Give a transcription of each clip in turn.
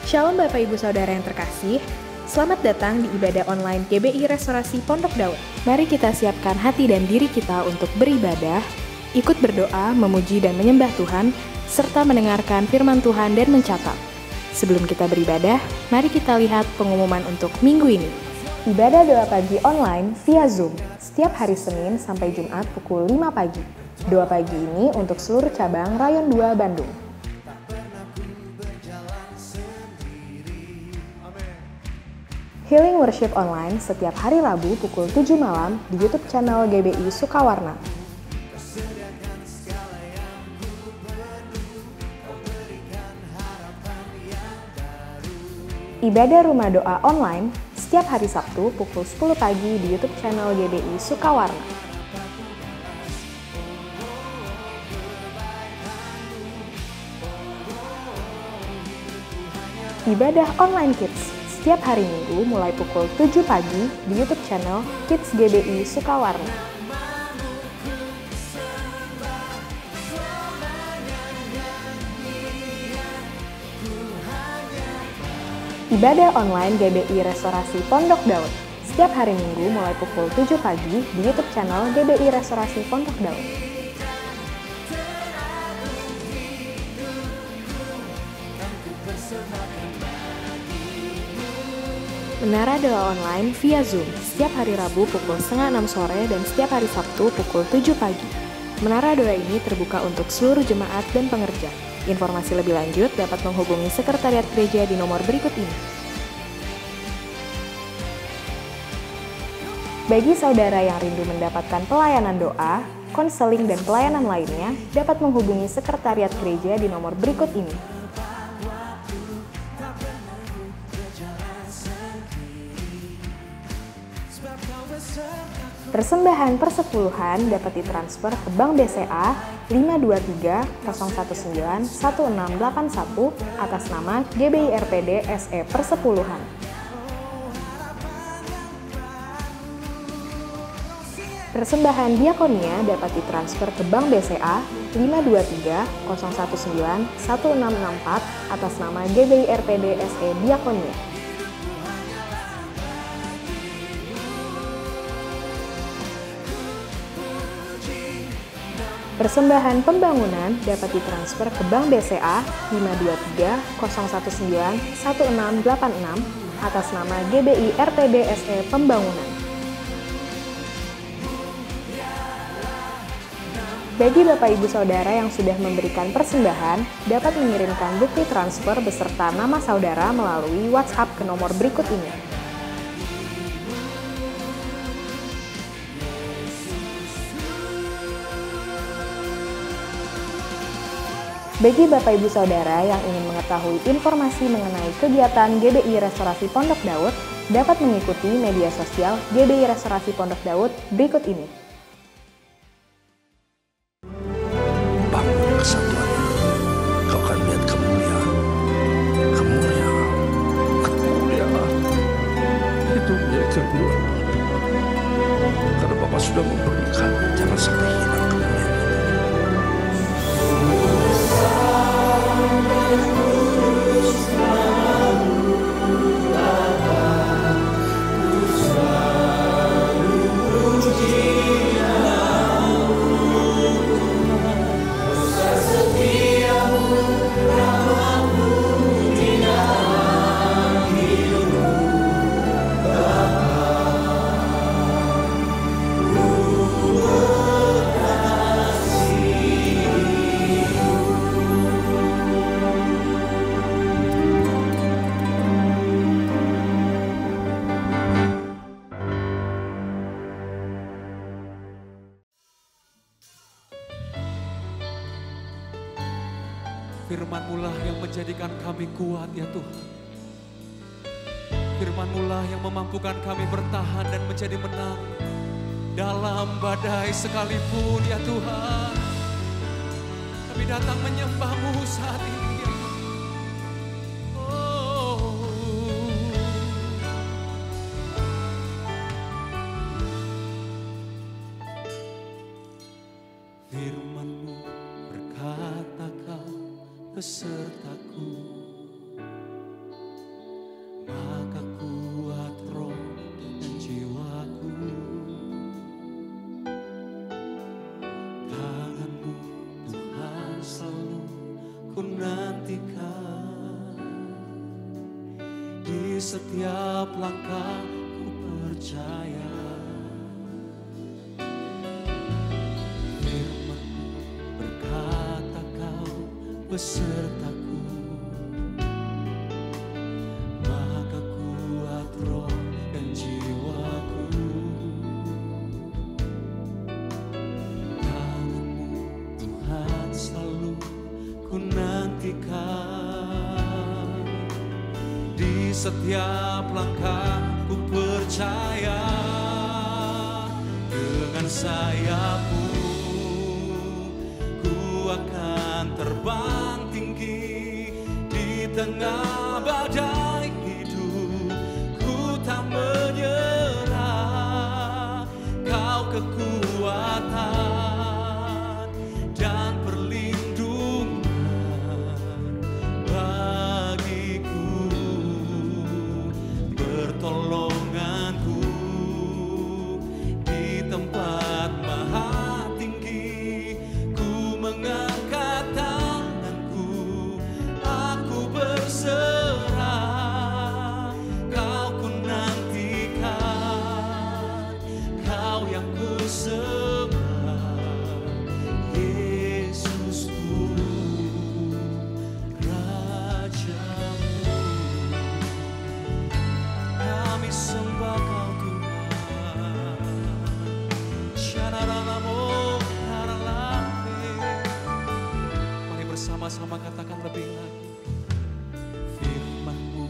Shalom Bapak Ibu Saudara yang terkasih, selamat datang di ibadah online GBI Restorasi Pondok Daud. Mari kita siapkan hati dan diri kita untuk beribadah, ikut berdoa, memuji dan menyembah Tuhan, serta mendengarkan firman Tuhan dan mencatat. Sebelum kita beribadah, mari kita lihat pengumuman untuk minggu ini. Ibadah doa pagi online via Zoom, setiap hari Senin sampai Jumat pukul 5 pagi. Doa pagi ini untuk seluruh cabang Rayon 2 Bandung. Healing Worship Online setiap hari Rabu pukul 7 malam di YouTube channel GBI Sukawarna. Ibadah Rumah Doa Online setiap hari Sabtu pukul 10 pagi di YouTube channel GBI Sukawarna. Ibadah Online Kids setiap hari Minggu mulai pukul 7 pagi di YouTube channel Kids GBI Sukawarna. Ibadah online GBI Restorasi Pondok Daud setiap hari Minggu mulai pukul 7 pagi di YouTube channel GBI Restorasi Pondok Daud. Menara Doa Online via Zoom setiap hari Rabu pukul 5:30 sore dan setiap hari Sabtu pukul 7 pagi. Menara Doa ini terbuka untuk seluruh jemaat dan pengerja. Informasi lebih lanjut dapat menghubungi Sekretariat Gereja di nomor berikut ini. Bagi saudara yang rindu mendapatkan pelayanan doa, konseling, dan pelayanan lainnya, dapat menghubungi Sekretariat Gereja di nomor berikut ini. Persembahan persepuluhan dapat ditransfer ke Bank BCA 52301911681 atas nama GBI RPD SE Persepuluhan. Persembahan diakonia dapat ditransfer ke Bank BCA 52301911664 atas nama GBI RPD SE Diakonia. Persembahan pembangunan dapat ditransfer ke Bank BCA 52301911686 atas nama GBI RPD SE Pembangunan. Bagi Bapak Ibu Saudara yang sudah memberikan persembahan, dapat mengirimkan bukti transfer beserta nama saudara melalui WhatsApp ke nomor berikut ini. Bagi Bapak Ibu Saudara yang ingin mengetahui informasi mengenai kegiatan GBI Restorasi Pondok Daud, dapat mengikuti media sosial GBI Restorasi Pondok Daud berikut ini. Bangun kesatuannya, kau akan lihat kemuliaan, itu milik kedua. Karena Bapak sudah memberikan, jangan sampai hilang kemuliaan itu. Firman-Mu-lah yang menjadikan kami kuat ya Tuhan. Firman-Mu-lah yang memampukan kami bertahan dan menjadi menang dalam badai sekalipun ya Tuhan. Kami datang menyembah-Mu saat ini ya Tuhan. Firman-Mu berkata Kau besertaku, ku nantikan, di setiap langkah ku percaya. Firman-Mu berkata Kau besertaku, maka kuat roh dan jiwaku. Tangan-Mu Tuhan selalu ku nantikan, di setiap langkah ku percaya. Dengan sayap-Mu ku akan terbang tinggi, di tengah badai hidup ku tak menyerah. Kau kekuatan dan perlindungan bagiku, pertolonganku di tempat maha tinggi. Ku mengangkat tanganku, aku berserah. Kau ku nantikan, Kau yang ku sembah, Yesusku, Raja-Mu. Kami sembah Kau Tuhan. Mari bersama-sama katakan lebih lagi. Firman-Mu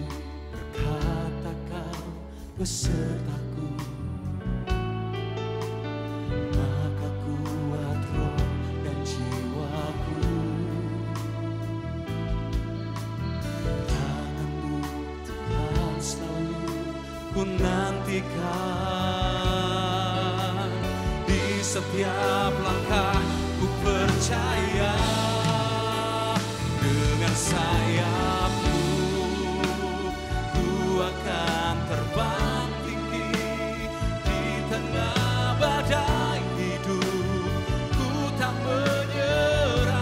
berkata Kau besertaku, maka kuat roh dan jiwaku. Tangan-Mu Tuhan selalu ku nantikan, di setiap langkah ku percaya. Dengan sayap-Mu ku akan terbang tinggi, di tengah badai hidup ku tak menyerah.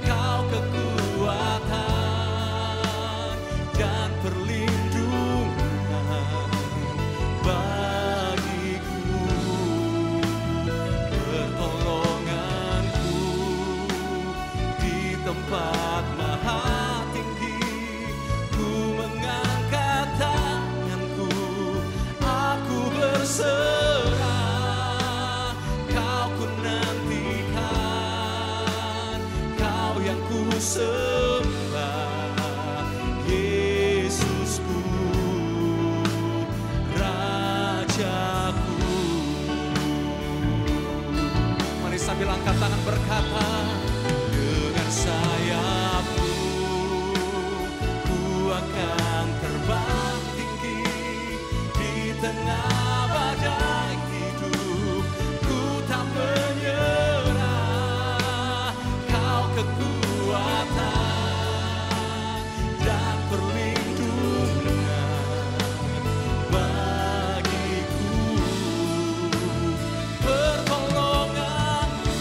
Kau kekuatan dan perlindungan bagiku, pertolonganku di tempat maha tinggi. Ku mengangkat tanganku, aku berserah. Kau ku nantikan, Kau yang ku sembah, Yesusku, Rajaku. Mari sambil angkat tangan berkata, dengan sayap-Mu ku akan terbang tinggi, di tengah badai hidup ku tak menyerah. Kau kekuatan dan perlindungan bagiku, pertolonganku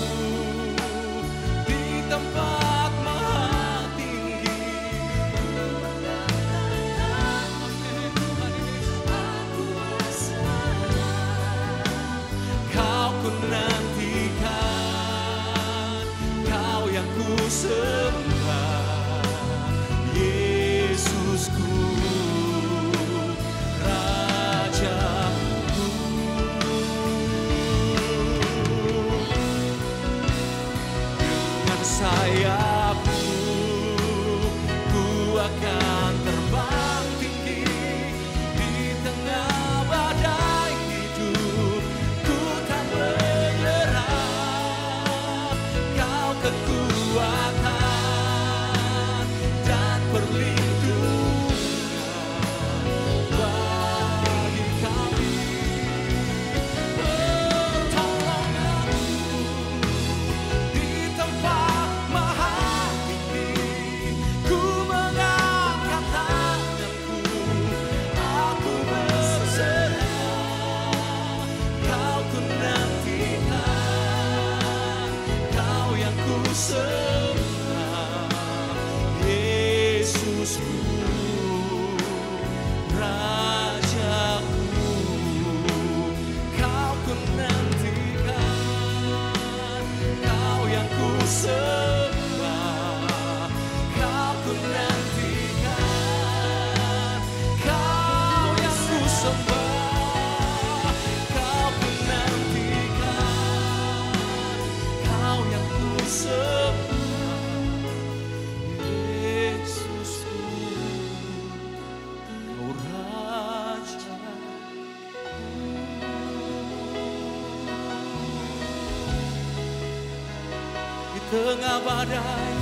tengah badai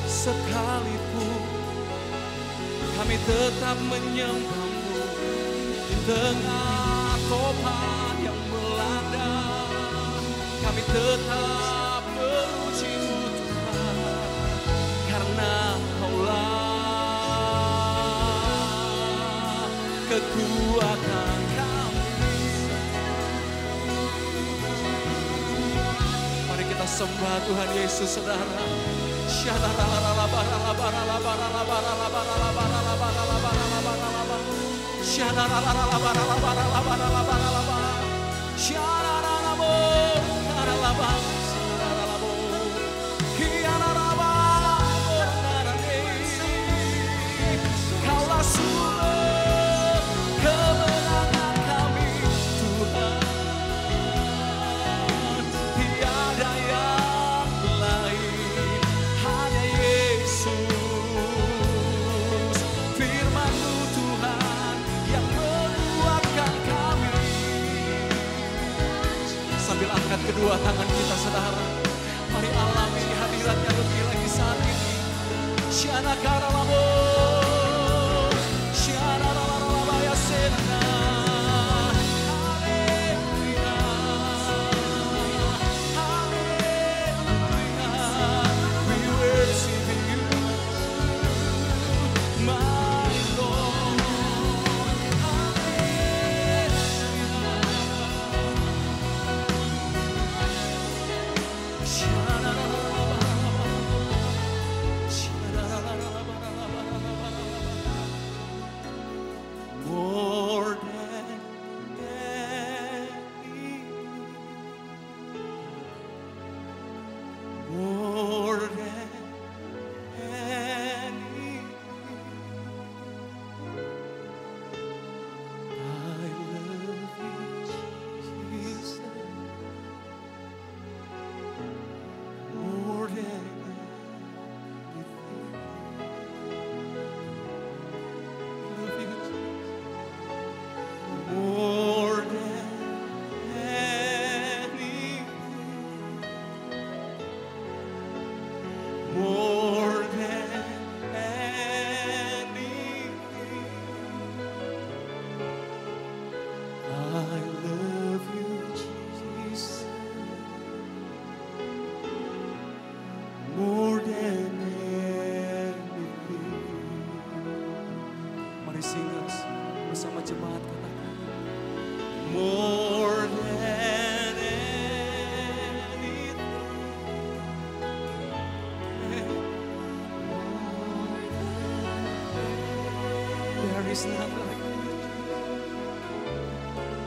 sekalipun kami tetap menyembah-Mu. Di tengah topan yang melanda kami tetap memuji-Mu Tuhan, karena Kau-Lah kekuatan kami. Mari kita sembah Tuhan Yesus, saudara. Kaulah sumber kemenangan kami Tuhan, tiada yang lain, hanya Yesus. Firman-Mu Tuhan yang menguatkan kami. Sambil angkat kedua tangan kita, saudara, mari alami hadiratnya lebih lagi saat ini. Syana karalamo, syana ralala ya sena. Haleluya, haleluya. We worship You, my Lord. More than anything, more than anything, I love You, Jesus, more than anything. Love You, more than anything, more than anything, I love You, Jesus, more than anything. Mari singers bersama jemaat, katakan more than anything. There is none like You.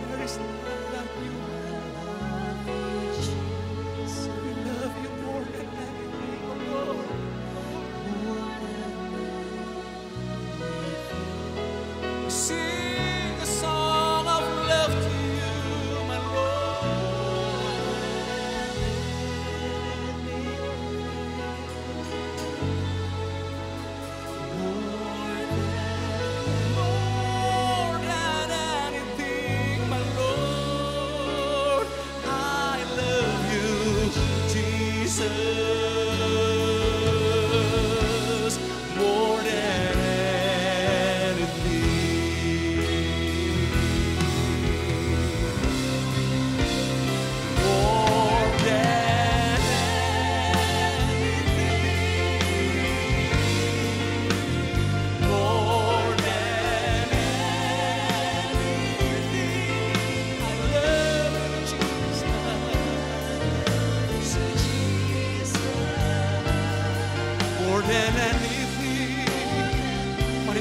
There is none like You. We love You more than anything, oh Lord. Sing a song of love to You, my Lord. More than anything, my Lord, I love You, Jesus, more than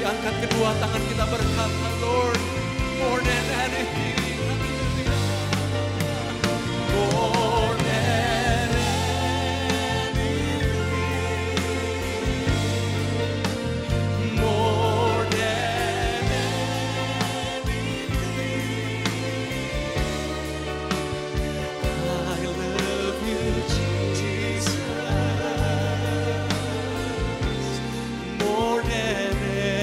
angkat kedua tangan kita berkata, Lord, more than anything, more than anything, more than anything, I love You, Jesus, more than anything.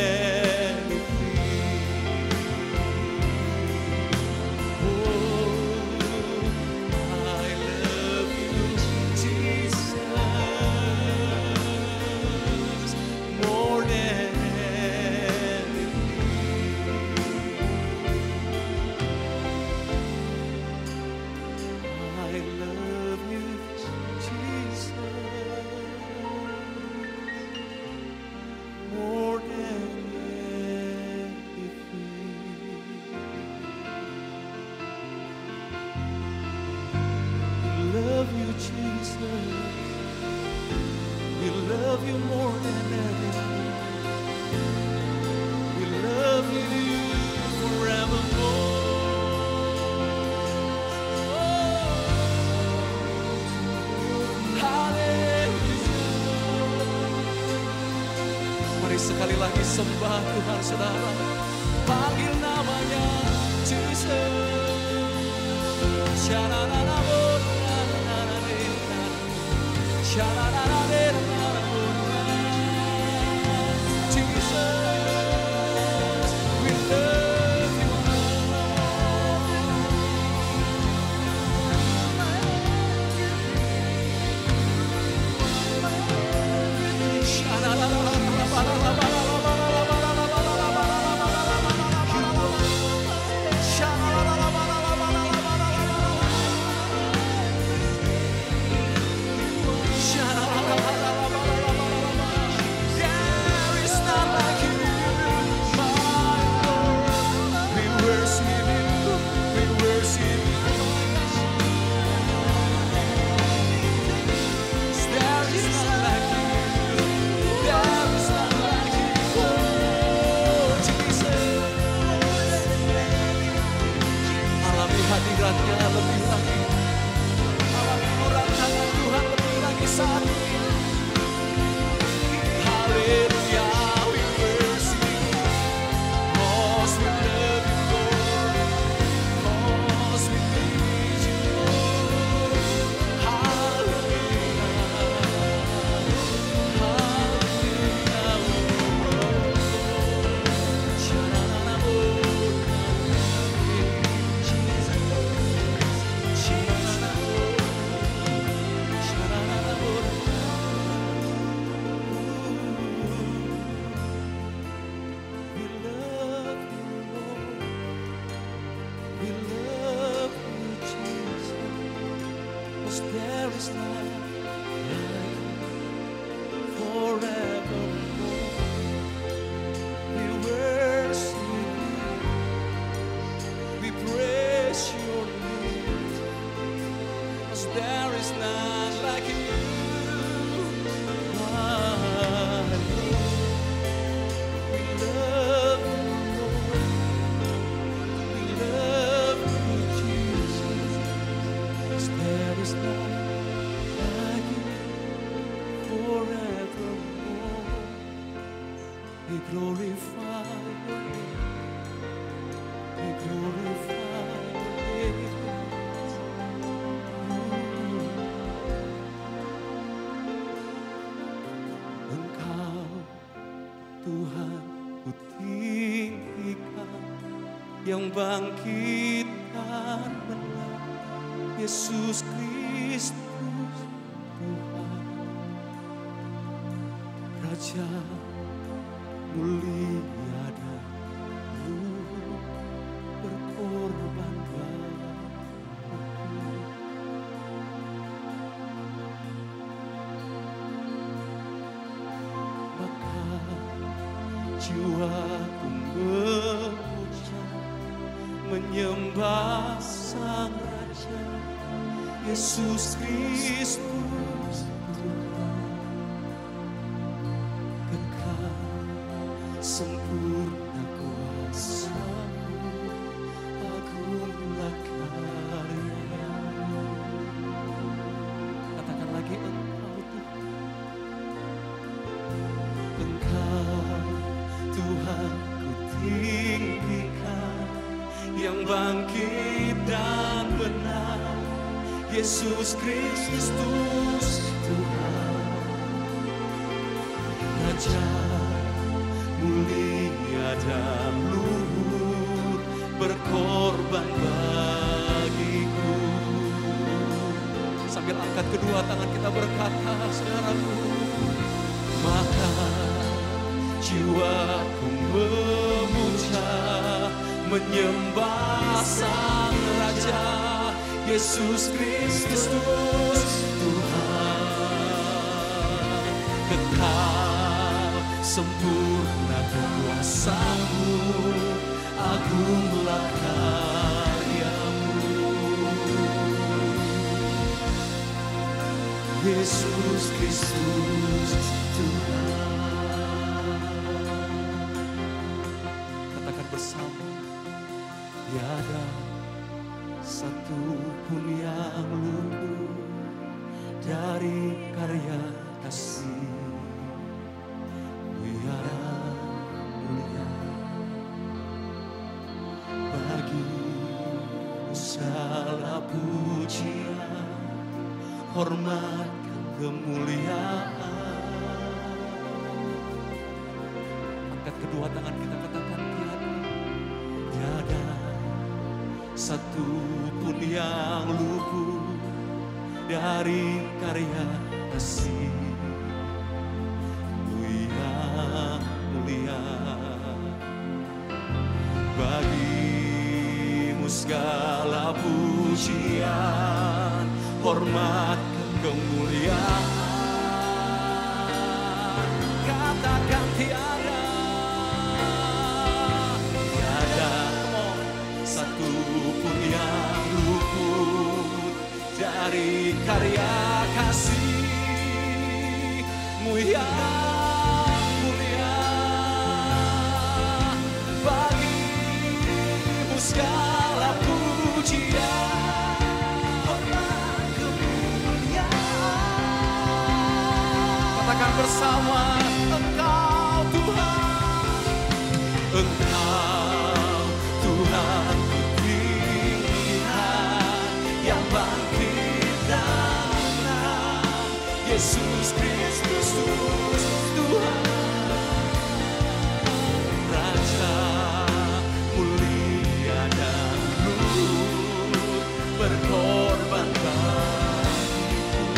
Mari sekali lagi sembah Tuhan saudara. Panggil namanya Jesus. Hadiratnya lebih lagi, alami uluran tangan Tuhan lebih lagi saat ini. Haleluya, we worship you, 'cause we love you Lord, 'cause we need you Lord. Haleluya, haleluya, there is none like forevermore. We worship you, we praise your name, 'cause there is none like you. We love you, Lord. We love you, Jesus, 'cause there is none like you forevermore. We glorify your name. We glorify your name. Engkau Tuhan ku tinggikan, yang bangkit dan menang, Yesus Kristus Tuhan, Raja mulia dan luhur, berkorban bagiku. Maka jiwaku memuja, menyembah Sang Raja, Yesus Kristus Tuhan. Kekal sempurna kuasa-Mu, agunglah karya-Mu. Katakan lagi, Engkau Tuhan. Engkau Tuhan ku tinggikan, yang bangkit dan menang, Yesus Kristus Tuhan, Raja mulia dan luhur, berkorban bagiku. Sambil angkat kedua tangan kita berkata, saudaraku, maka jiwaku memuja, menyembah Sang Raja, Yesus Kristus Tuhan. Kekal sempurna kuasa-Mu, agunglah karya-Mu. Yesus Kristus Tuhan. Katakan bersama, tiada satu pun yang luput dari karya kasih-Mu, ya pujian, hormat dan kemuliaan. Angkat kedua tangan kita, katakan tiada satu pun yang luput dari karya kasih-Mu yang mulia. Bagi-Mu segala pujian, hormat dan kemuliaan. Katakan tiada satu pun yang luput dari karya kasih-Mu yang mulia. Bagi-Mu segala pujian, hormat kemuliaan. Katakan bersama, Engkau Tuhan, Engkau Tuhan pilihan yang bangkit dan menang. Yesus Kristus Tuhan, Raja mulia dan luhur, berkorban bagiku.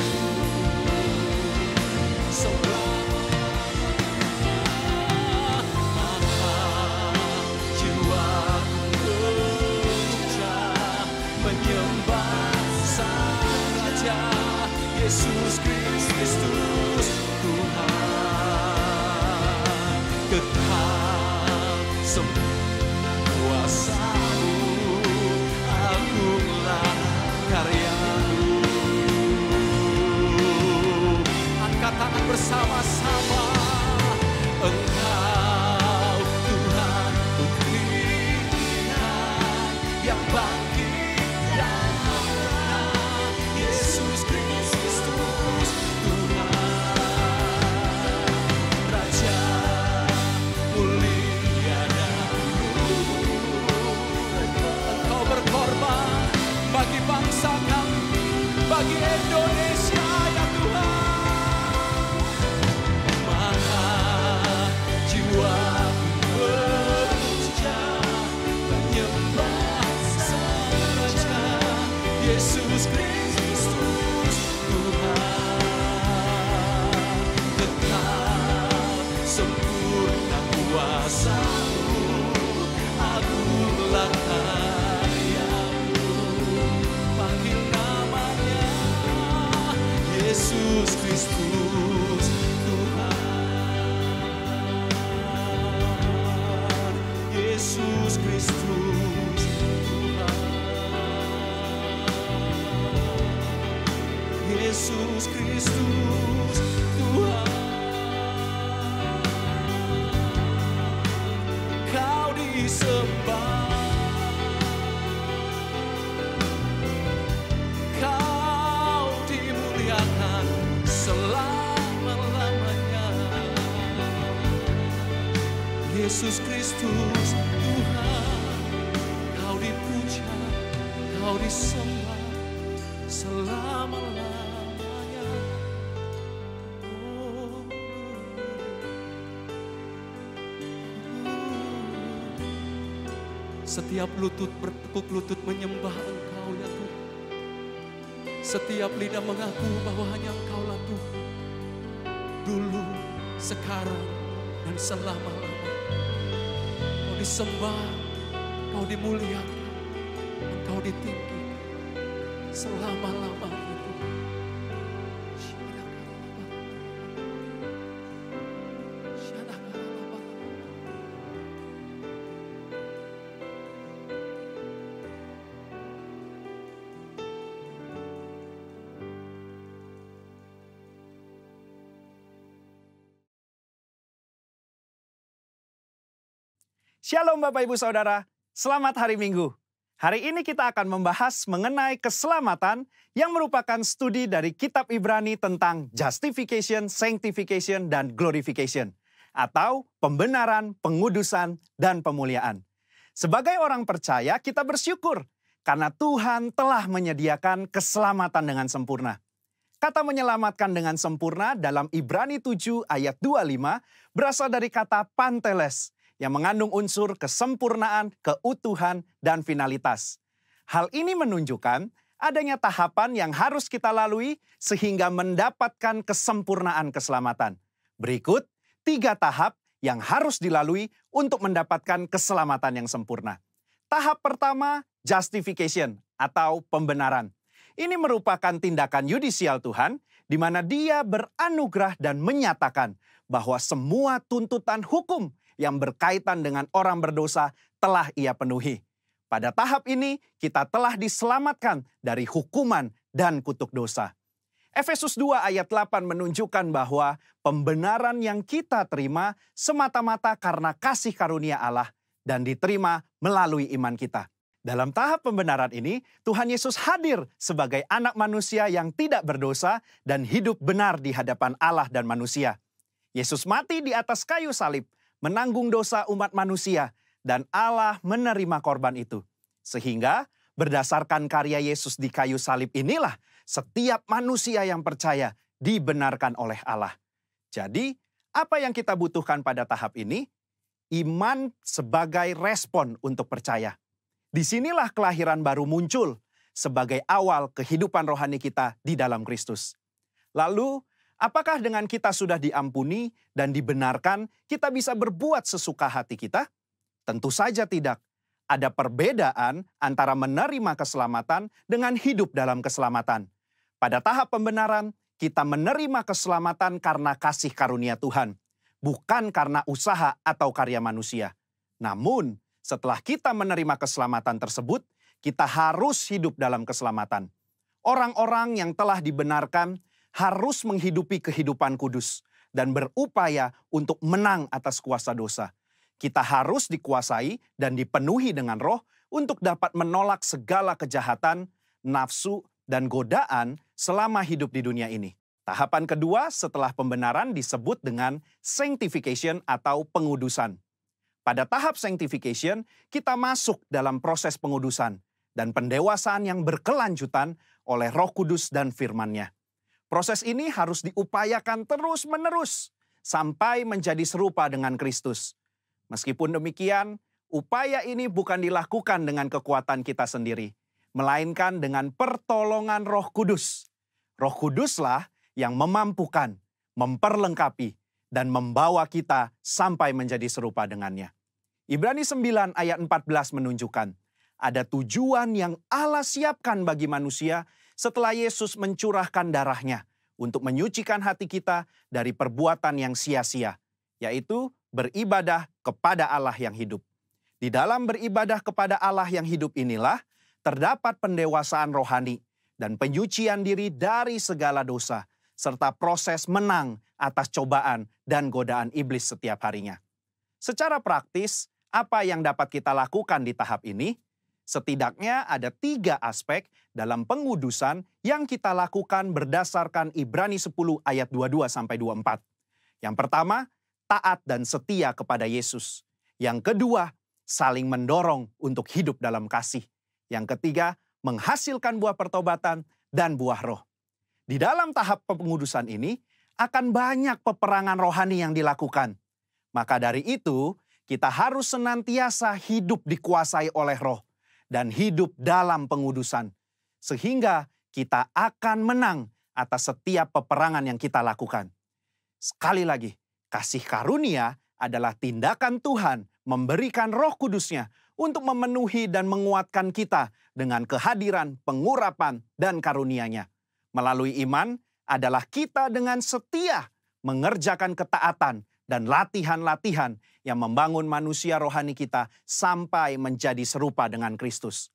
Maka jiwaku berpuja, menyembah Sang Raja, Yesus Kristus Tuhan. Kekal sempurna kuasa-Mu, agunglah karya-Mu. Angkat tangan bersama-sama. Engkau Tuhan pilihan yang bangkit dan menang. Yesus Kristus Tuhan, Raja mulia dan luhur. Engkau berkorban bagi bangsa kami, bagi Indonesia ya Tuhan. Maka jiwaku berpuja, menyembah Sang Raja, Yesus Kristus Tuhan. Kekal sempurna kuasa-Mu, agunglah karya-Mu. Panggil namanya Yesus Kristus Tuhan. Yesus Kristus Tuhan. Yesus Kristus Tuhan. Kau disembah, Kau dimuliakan selama-lamanya. Yesus Kristus Tuhan, Kau dipuja, Kau disembah selama-lamanya. Setiap lutut bertekuk lutut menyembah Engkau ya Tuhan. Setiap lidah mengaku bahwa hanya Engkaulah Tuhan. Dulu, sekarang, dan selama-lamanya. Kau disembah, Kau dimuliakan, Engkau ditinggikan selama-lamanya Tuhan. Shalom Bapak Ibu Saudara, selamat hari Minggu. Hari ini kita akan membahas mengenai keselamatan yang merupakan studi dari kitab Ibrani tentang justification, sanctification, dan glorification. Atau pembenaran, pengudusan, dan pemuliaan. Sebagai orang percaya, kita bersyukur Karena Tuhan telah menyediakan keselamatan dengan sempurna. Kata menyelamatkan dengan sempurna dalam Ibrani 7 ayat 25 berasal dari kata panteles yang mengandung unsur kesempurnaan, keutuhan, dan finalitas. Hal ini menunjukkan adanya tahapan yang harus kita lalui sehingga mendapatkan kesempurnaan keselamatan. Berikut 3 tahap yang harus dilalui untuk mendapatkan keselamatan yang sempurna. Tahap pertama, justification atau pembenaran. Ini merupakan tindakan yudisial Tuhan di mana Dia beranugerah dan menyatakan bahwa semua tuntutan hukum yang berkaitan dengan orang berdosa telah Ia penuhi. Pada tahap ini, kita telah diselamatkan dari hukuman dan kutuk dosa. Efesus 2 ayat 8 menunjukkan bahwa pembenaran yang kita terima semata-mata karena kasih karunia Allah dan diterima melalui iman kita. Dalam tahap pembenaran ini, Tuhan Yesus hadir sebagai anak manusia yang tidak berdosa dan hidup benar di hadapan Allah dan manusia. Yesus mati di atas kayu salib, menanggung dosa umat manusia, dan Allah menerima korban itu. Sehingga berdasarkan karya Yesus di kayu salib inilah setiap manusia yang percaya dibenarkan oleh Allah. Jadi, apa yang kita butuhkan pada tahap ini? Iman sebagai respon untuk percaya. Disinilah kelahiran baru muncul sebagai awal kehidupan rohani kita di dalam Kristus. Lalu, apakah dengan kita sudah diampuni dan dibenarkan, kita bisa berbuat sesuka hati kita? Tentu saja tidak. Ada perbedaan antara menerima keselamatan dengan hidup dalam keselamatan. Pada tahap pembenaran, kita menerima keselamatan karena kasih karunia Tuhan, bukan karena usaha atau karya manusia. Namun, setelah kita menerima keselamatan tersebut, kita harus hidup dalam keselamatan. Orang-orang yang telah dibenarkan harus menghidupi kehidupan kudus dan berupaya untuk menang atas kuasa dosa. Kita harus dikuasai dan dipenuhi dengan Roh untuk dapat menolak segala kejahatan, nafsu, dan godaan selama hidup di dunia ini. Tahapan kedua setelah pembenaran disebut dengan sanctification atau pengudusan. Pada tahap sanctification, kita masuk dalam proses pengudusan dan pendewasaan yang berkelanjutan oleh Roh Kudus dan firman-Nya. Proses ini harus diupayakan terus-menerus sampai menjadi serupa dengan Kristus. Meskipun demikian, upaya ini bukan dilakukan dengan kekuatan kita sendiri, melainkan dengan pertolongan Roh Kudus. Roh Kuduslah yang memampukan, memperlengkapi, dan membawa kita sampai menjadi serupa dengannya. Ibrani 9 ayat 14 menunjukkan, ada tujuan yang Allah siapkan bagi manusia setelah Yesus mencurahkan darahnya untuk menyucikan hati kita dari perbuatan yang sia-sia, yaitu beribadah kepada Allah yang hidup. Di dalam beribadah kepada Allah yang hidup inilah terdapat pendewasaan rohani dan penyucian diri dari segala dosa, serta proses menang atas cobaan dan godaan iblis setiap harinya. Secara praktis, apa yang dapat kita lakukan di tahap ini? Setidaknya ada 3 aspek dalam pengudusan yang kita lakukan berdasarkan Ibrani 10 ayat 22-24. Yang pertama, taat dan setia kepada Yesus. Yang kedua, saling mendorong untuk hidup dalam kasih. Yang ketiga, menghasilkan buah pertobatan dan buah roh. Di dalam tahap pengudusan ini, akan banyak peperangan rohani yang dilakukan. Maka dari itu, kita harus senantiasa hidup dikuasai oleh roh dan hidup dalam pengudusan. Sehingga kita akan menang atas setiap peperangan yang kita lakukan. Sekali lagi, kasih karunia adalah tindakan Tuhan memberikan Roh Kudus-Nya untuk memenuhi dan menguatkan kita dengan kehadiran, pengurapan, dan karunia-Nya. Melalui iman adalah kita dengan setia mengerjakan ketaatan dan latihan-latihan yang membangun manusia rohani kita sampai menjadi serupa dengan Kristus.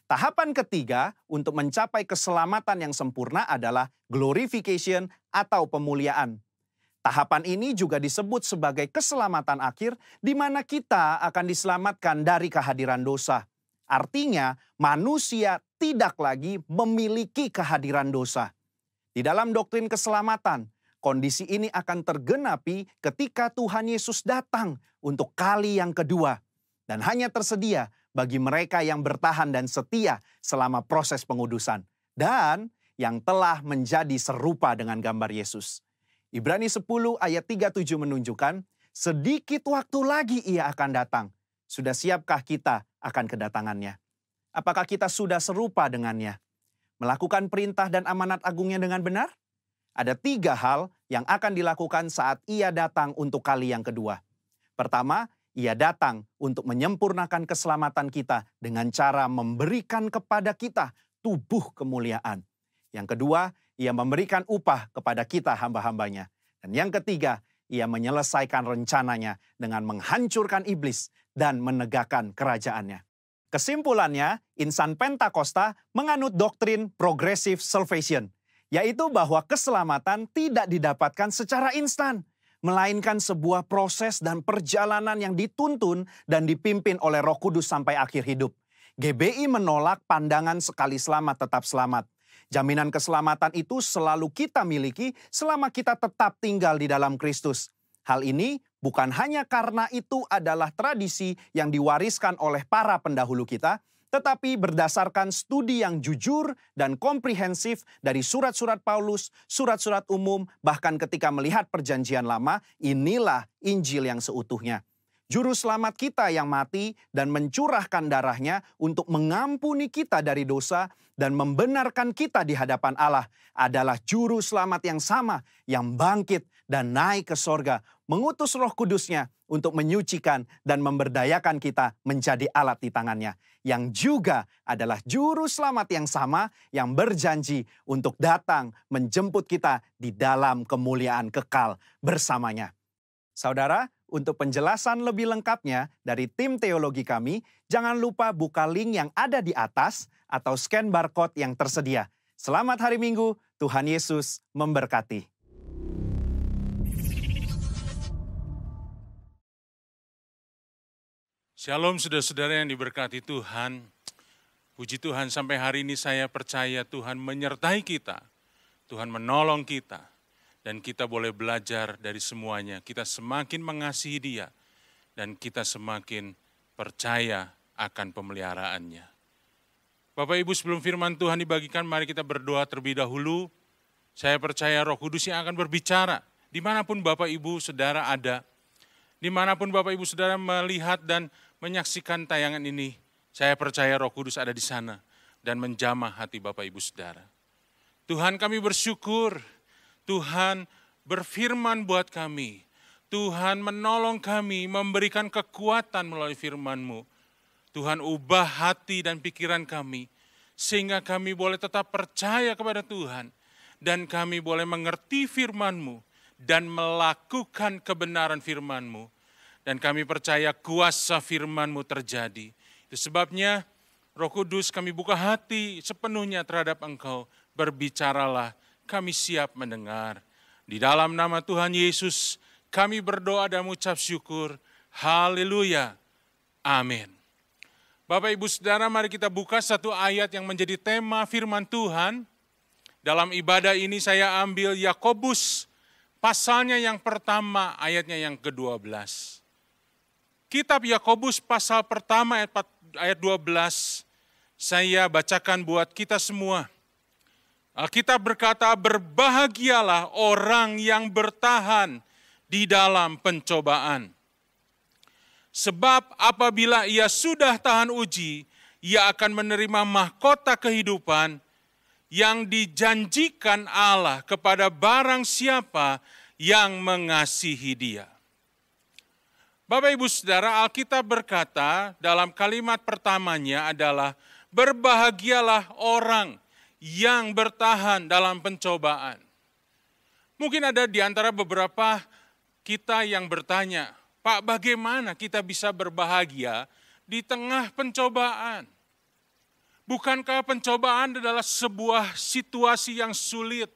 Tahapan ketiga untuk mencapai keselamatan yang sempurna adalah glorification atau pemuliaan. Tahapan ini juga disebut sebagai keselamatan akhir, di mana kita akan diselamatkan dari kehadiran dosa. Artinya, manusia tidak lagi memiliki kehadiran dosa. Di dalam doktrin keselamatan, kondisi ini akan tergenapi ketika Tuhan Yesus datang untuk kali yang kedua. dan hanya tersedia bagi mereka yang bertahan dan setia selama proses pengudusan, dan yang telah menjadi serupa dengan gambar Yesus. Ibrani 10 ayat 37 menunjukkan, sedikit waktu lagi Ia akan datang. Sudah siapkah kita akan kedatangannya? Apakah kita sudah serupa dengannya? Melakukan perintah dan amanat agungnya dengan benar? Ada 3 hal yang akan dilakukan saat Ia datang untuk kali yang kedua. Pertama, Ia datang untuk menyempurnakan keselamatan kita dengan cara memberikan kepada kita tubuh kemuliaan. Yang kedua, Ia memberikan upah kepada kita hamba-hambanya. Dan yang ketiga, Ia menyelesaikan rencananya dengan menghancurkan iblis dan menegakkan kerajaannya. Kesimpulannya, insan Pentakosta menganut doktrin progressive salvation, yaitu bahwa keselamatan tidak didapatkan secara instan, melainkan sebuah proses dan perjalanan yang dituntun dan dipimpin oleh Roh Kudus sampai akhir hidup. GBI menolak pandangan sekali selamat tetap selamat. Jaminan keselamatan itu selalu kita miliki selama kita tetap tinggal di dalam Kristus. Hal ini bukan hanya karena itu adalah tradisi yang diwariskan oleh para pendahulu kita, tetapi berdasarkan studi yang jujur dan komprehensif dari surat-surat Paulus, surat-surat umum, bahkan ketika melihat perjanjian lama, inilah Injil yang seutuhnya. Juru selamat kita yang mati dan mencurahkan darahnya untuk mengampuni kita dari dosa dan membenarkan kita di hadapan Allah adalah juru selamat yang sama yang bangkit dan naik ke sorga, mengutus Roh Kudusnya untuk menyucikan dan memberdayakan kita menjadi alat di tangannya, yang juga adalah juru selamat yang sama yang berjanji untuk datang menjemput kita di dalam kemuliaan kekal bersamanya. Saudara, untuk penjelasan lebih lengkapnya dari tim teologi kami, jangan lupa buka link yang ada di atas atau scan barcode yang tersedia. Selamat hari Minggu, Tuhan Yesus memberkati. Shalom saudara-saudara yang diberkati Tuhan. Puji Tuhan, sampai hari ini saya percaya Tuhan menyertai kita. Tuhan menolong kita. Dan kita boleh belajar dari semuanya. Kita semakin mengasihi Dia. Dan kita semakin percaya akan pemeliharaannya. Bapak Ibu, sebelum firman Tuhan dibagikan, mari kita berdoa terlebih dahulu. Saya percaya Roh Kudus yang akan berbicara. Dimanapun Bapak Ibu Saudara ada. Dimanapun Bapak Ibu Saudara melihat dan menyaksikan tayangan ini. Saya percaya Roh Kudus ada di sana. Dan menjamah hati Bapak Ibu Saudara. Tuhan, kami bersyukur. Tuhan berfirman buat kami. Tuhan menolong kami, memberikan kekuatan melalui firman-Mu. Tuhan ubah hati dan pikiran kami, sehingga kami boleh tetap percaya kepada Tuhan. Dan kami boleh mengerti firman-Mu, dan melakukan kebenaran firman-Mu. Dan kami percaya kuasa firman-Mu terjadi. Itu sebabnya Roh Kudus kami buka hati sepenuhnya terhadap Engkau. Berbicaralah. Kami siap mendengar. Di dalam nama Tuhan Yesus, kami berdoa dan mengucap syukur. Haleluya. Amin. Bapak Ibu Saudara, mari kita buka satu ayat yang menjadi tema firman Tuhan. Dalam ibadah ini saya ambil Yakobus, pasalnya yang pertama, ayatnya yang ke-12. Kitab Yakobus pasal pertama ayat 12, saya bacakan buat kita semua. Alkitab berkata, berbahagialah orang yang bertahan di dalam pencobaan. Sebab apabila ia sudah tahan uji, ia akan menerima mahkota kehidupan yang dijanjikan Allah kepada barang siapa yang mengasihi Dia. Bapak Ibu Saudara, Alkitab berkata dalam kalimat pertamanya adalah berbahagialah orang yang bertahan dalam pencobaan. Mungkin ada di antara beberapa kita yang bertanya, Pak, bagaimana kita bisa berbahagia di tengah pencobaan? Bukankah pencobaan adalah sebuah situasi yang sulit,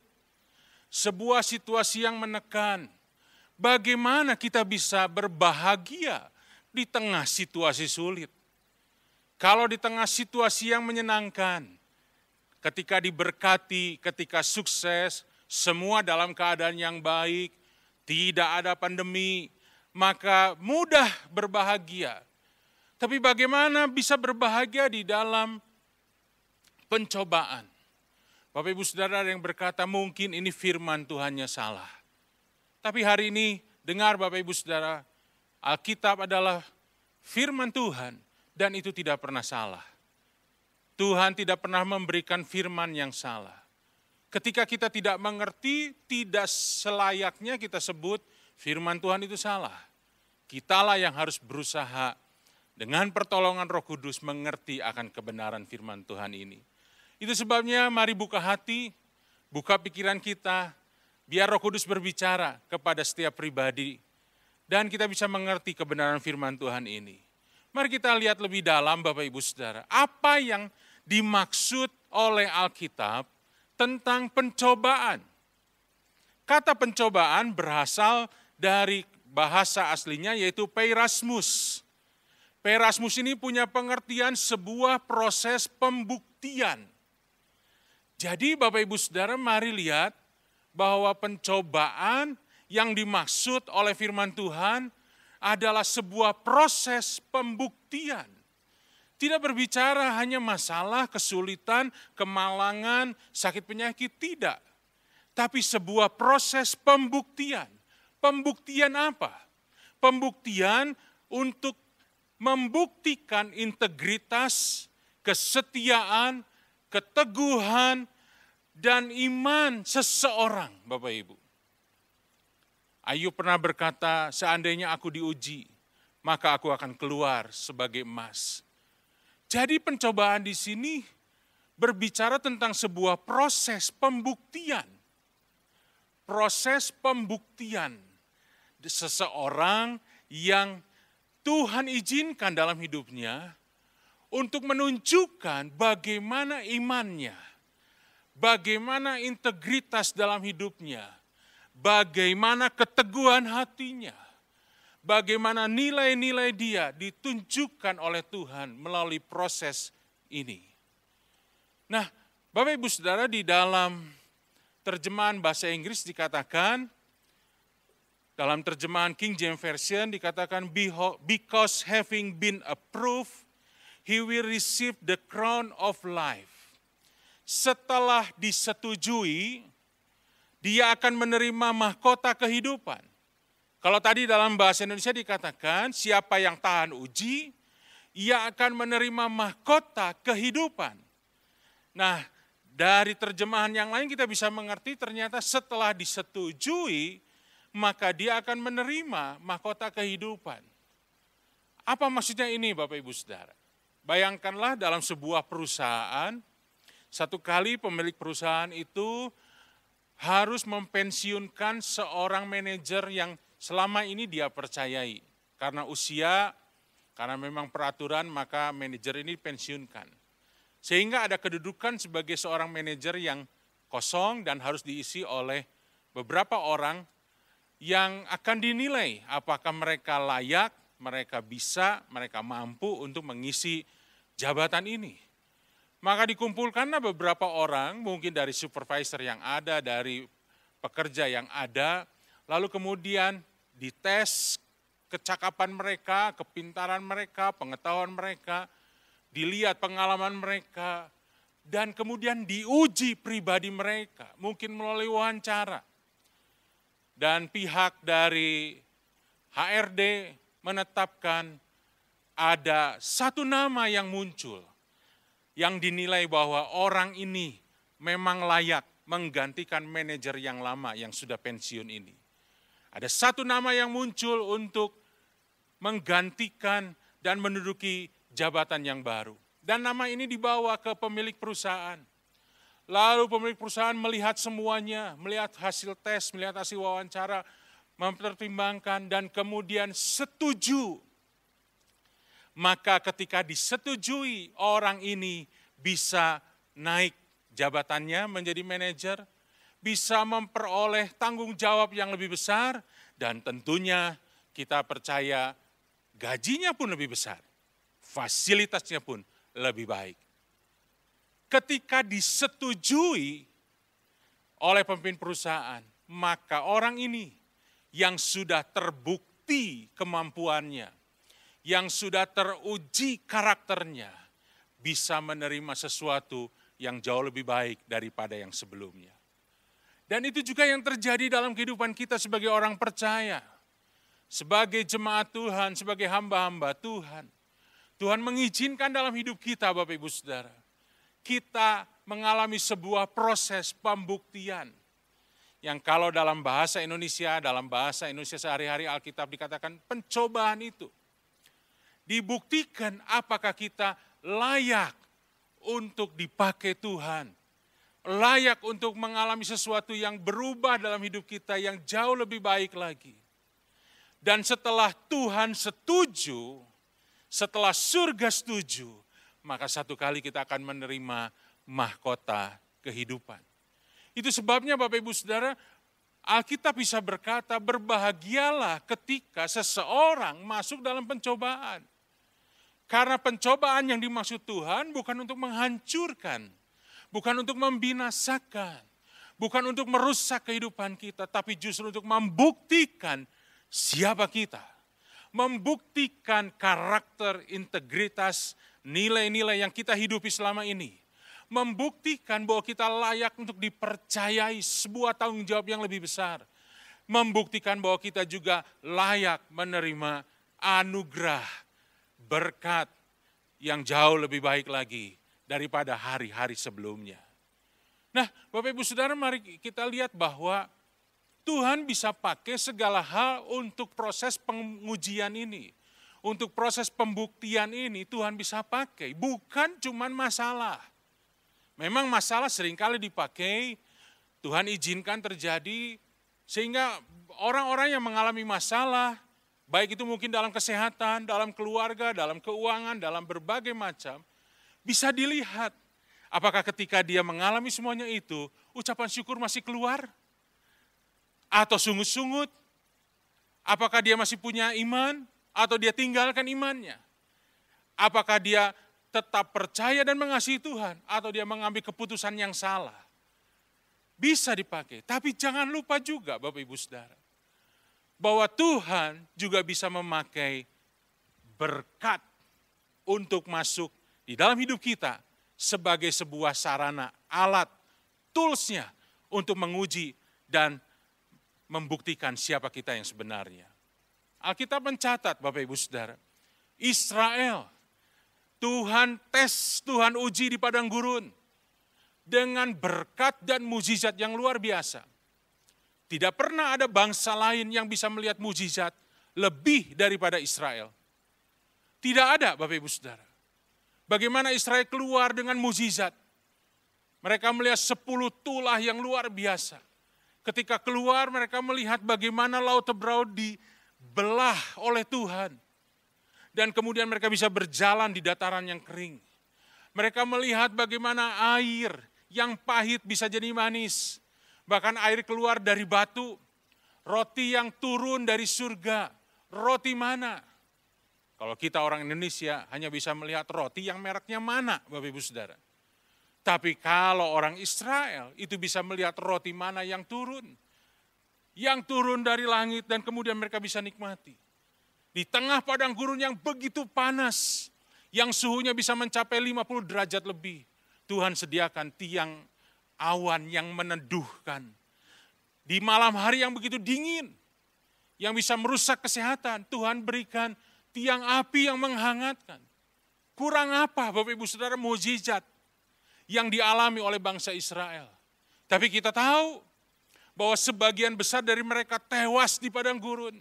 sebuah situasi yang menekan? Bagaimana kita bisa berbahagia di tengah situasi sulit? Kalau di tengah situasi yang menyenangkan, ketika diberkati, ketika sukses, semua dalam keadaan yang baik, tidak ada pandemi, maka mudah berbahagia. Tapi bagaimana bisa berbahagia di dalam pencobaan? Bapak Ibu Saudara yang berkata mungkin ini firman Tuhannya salah. Tapi hari ini dengar Bapak Ibu Saudara, Alkitab adalah firman Tuhan dan itu tidak pernah salah. Tuhan tidak pernah memberikan firman yang salah. Ketika kita tidak mengerti, tidak selayaknya kita sebut firman Tuhan itu salah. Kitalah yang harus berusaha dengan pertolongan Roh Kudus mengerti akan kebenaran firman Tuhan ini. Itu sebabnya mari buka hati, buka pikiran kita, biar Roh Kudus berbicara kepada setiap pribadi. Dan kita bisa mengerti kebenaran firman Tuhan ini. Mari kita lihat lebih dalam Bapak Ibu Saudara. Apa yang dimaksud oleh Alkitab tentang pencobaan. Kata pencobaan berasal dari bahasa aslinya yaitu peirasmus. Peirasmus ini punya pengertian sebuah proses pembuktian. Jadi Bapak Ibu Saudara mari lihat bahwa pencobaan yang dimaksud oleh firman Tuhan adalah sebuah proses pembuktian. Tidak berbicara hanya masalah, kesulitan, kemalangan, sakit penyakit, tidak. Tapi sebuah proses pembuktian. Pembuktian apa? Pembuktian untuk membuktikan integritas, kesetiaan, keteguhan, dan iman seseorang, Bapak Ibu. Ayub pernah berkata, seandainya aku diuji, maka aku akan keluar sebagai emas. Jadi pencobaan di sini berbicara tentang sebuah proses pembuktian. Proses pembuktian seseorang yang Tuhan izinkan dalam hidupnya untuk menunjukkan bagaimana imannya, bagaimana integritas dalam hidupnya, bagaimana keteguhan hatinya, bagaimana nilai-nilai dia ditunjukkan oleh Tuhan melalui proses ini. Nah, Bapak Ibu Saudara, di dalam terjemahan bahasa Inggris dikatakan, dalam terjemahan King James Version dikatakan, because having been approved, he will receive the crown of life. Setelah disetujui, dia akan menerima mahkota kehidupan. Kalau tadi dalam bahasa Indonesia dikatakan, siapa yang tahan uji, ia akan menerima mahkota kehidupan. Nah, dari terjemahan yang lain kita bisa mengerti ternyata setelah disetujui, maka dia akan menerima mahkota kehidupan. Apa maksudnya ini Bapak Ibu Saudara? Bayangkanlah dalam sebuah perusahaan, satu kali pemilik perusahaan itu harus mempensiunkan seorang manajer yang selama ini dia percayai. Karena usia, karena memang peraturan, maka manajer ini pensiunkan. Sehingga ada kedudukan sebagai seorang manajer yang kosong dan harus diisi oleh beberapa orang yang akan dinilai apakah mereka layak, mereka bisa, mereka mampu untuk mengisi jabatan ini. Maka dikumpulkanlah beberapa orang, mungkin dari supervisor yang ada, dari pekerja yang ada, lalu kemudian dites kecakapan mereka, kepintaran mereka, pengetahuan mereka, dilihat pengalaman mereka, dan kemudian diuji pribadi mereka, mungkin melalui wawancara. Dan pihak dari HRD menetapkan ada satu nama yang muncul, yang dinilai bahwa orang ini memang layak menggantikan manajer yang lama yang sudah pensiun ini. Ada satu nama yang muncul untuk menggantikan dan menduduki jabatan yang baru. Dan nama ini dibawa ke pemilik perusahaan. Lalu pemilik perusahaan melihat semuanya, melihat hasil tes, melihat hasil wawancara, mempertimbangkan dan kemudian setuju. Maka ketika disetujui, orang ini bisa naik jabatannya menjadi manajer, bisa memperoleh tanggung jawab yang lebih besar, dan tentunya kita percaya gajinya pun lebih besar, fasilitasnya pun lebih baik. Ketika disetujui oleh pemimpin perusahaan, maka orang ini yang sudah terbukti kemampuannya, yang sudah teruji karakternya bisa menerima sesuatu yang jauh lebih baik daripada yang sebelumnya. Dan itu juga yang terjadi dalam kehidupan kita sebagai orang percaya. Sebagai jemaat Tuhan, sebagai hamba-hamba Tuhan. Tuhan mengizinkan dalam hidup kita Bapak Ibu Saudara. Kita mengalami sebuah proses pembuktian. Yang kalau dalam bahasa Indonesia sehari-hari Alkitab dikatakan pencobaan itu. Dibuktikan apakah kita layak untuk dipakai Tuhan. Layak untuk mengalami sesuatu yang berubah dalam hidup kita yang jauh lebih baik lagi. Dan setelah Tuhan setuju, setelah surga setuju, maka satu kali kita akan menerima mahkota kehidupan. Itu sebabnya Bapak Ibu Saudara, Alkitab bisa berkata berbahagialah ketika seseorang masuk dalam pencobaan. Karena pencobaan yang dimaksud Tuhan bukan untuk menghancurkan, bukan untuk membinasakan, bukan untuk merusak kehidupan kita, tapi justru untuk membuktikan siapa kita. Membuktikan karakter, integritas, nilai-nilai yang kita hidupi selama ini. Membuktikan bahwa kita layak untuk dipercayai sebuah tanggung jawab yang lebih besar. Membuktikan bahwa kita juga layak menerima anugerah, berkat yang jauh lebih baik lagi daripada hari-hari sebelumnya. Nah, Bapak Ibu Saudara, mari kita lihat bahwa Tuhan bisa pakai segala hal untuk proses pengujian ini. Untuk proses pembuktian ini Tuhan bisa pakai, bukan cuma masalah. Memang masalah seringkali dipakai, Tuhan izinkan terjadi, sehingga orang-orang yang mengalami masalah, baik itu mungkin dalam kesehatan, dalam keluarga, dalam keuangan, dalam berbagai macam, bisa dilihat apakah ketika dia mengalami semuanya itu, ucapan syukur masih keluar? Atau sungut-sungut? Apakah dia masih punya iman? Atau dia tinggalkan imannya? Apakah dia tetap percaya dan mengasihi Tuhan? Atau dia mengambil keputusan yang salah? Bisa dipakai, tapi jangan lupa juga Bapak Ibu Saudara, bahwa Tuhan juga bisa memakai berkat untuk masuk di dalam hidup kita sebagai sebuah sarana, alat, toolsnya untuk menguji dan membuktikan siapa kita yang sebenarnya. Alkitab mencatat Bapak Ibu Saudara, Israel, Tuhan tes, Tuhan uji di padang gurun dengan berkat dan mukjizat yang luar biasa. Tidak pernah ada bangsa lain yang bisa melihat mukjizat lebih daripada Israel. Tidak ada Bapak Ibu Saudara. Bagaimana Israel keluar dengan mukjizat? Mereka melihat 10 tulah yang luar biasa. Ketika keluar mereka melihat bagaimana laut Tebrau dibelah oleh Tuhan. Dan kemudian mereka bisa berjalan di dataran yang kering. Mereka melihat bagaimana air yang pahit bisa jadi manis. Bahkan air keluar dari batu. Roti yang turun dari surga. Roti mana? Kalau kita orang Indonesia hanya bisa melihat roti yang mereknya mana, Bapak Ibu Saudara. Tapi kalau orang Israel itu bisa melihat roti mana yang turun. Yang turun dari langit dan kemudian mereka bisa nikmati. Di tengah padang gurun yang begitu panas. Yang suhunya bisa mencapai 50 derajat lebih. Tuhan sediakan tiang awan yang meneduhkan. Di malam hari yang begitu dingin. Yang bisa merusak kesehatan. Tuhan berikan tiang api yang menghangatkan. Kurang apa Bapak Ibu Saudara mukjizat yang dialami oleh bangsa Israel. Tapi kita tahu bahwa sebagian besar dari mereka tewas di padang gurun.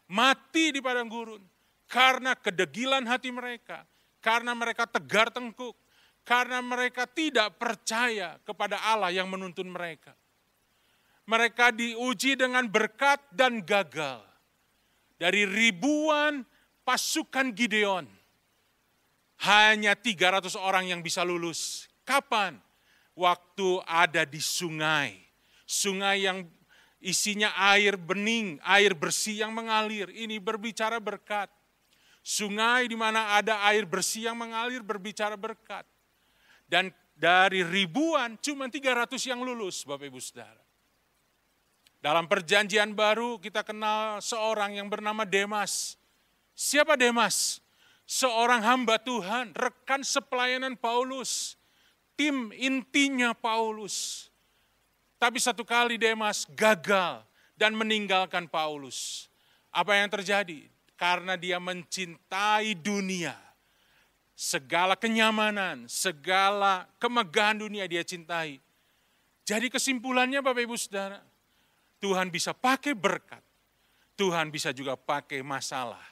Mati di padang gurun. Karena kedegilan hati mereka. Karena mereka tegar tengkuk. Karena mereka tidak percaya kepada Allah yang menuntun mereka. Mereka diuji dengan berkat dan gagal. Dari ribuan pasukan Gideon, hanya 300 orang yang bisa lulus. Kapan? Waktu ada di sungai. Sungai yang isinya air bening, air bersih yang mengalir. Ini berbicara berkat. Sungai di mana ada air bersih yang mengalir berbicara berkat. Dan dari ribuan cuma 300 yang lulus Bapak Ibu Saudara. Dalam perjanjian baru kita kenal seorang yang bernama Demas. Siapa Demas? Seorang hamba Tuhan, rekan sepelayanan Paulus, tim intinya Paulus. Tapi satu kali Demas gagal dan meninggalkan Paulus. Apa yang terjadi? Karena dia mencintai dunia. Segala kenyamanan, segala kemegahan dunia dia cintai. Jadi kesimpulannya Bapak Ibu Saudara, Tuhan bisa pakai berkat, Tuhan bisa juga pakai masalah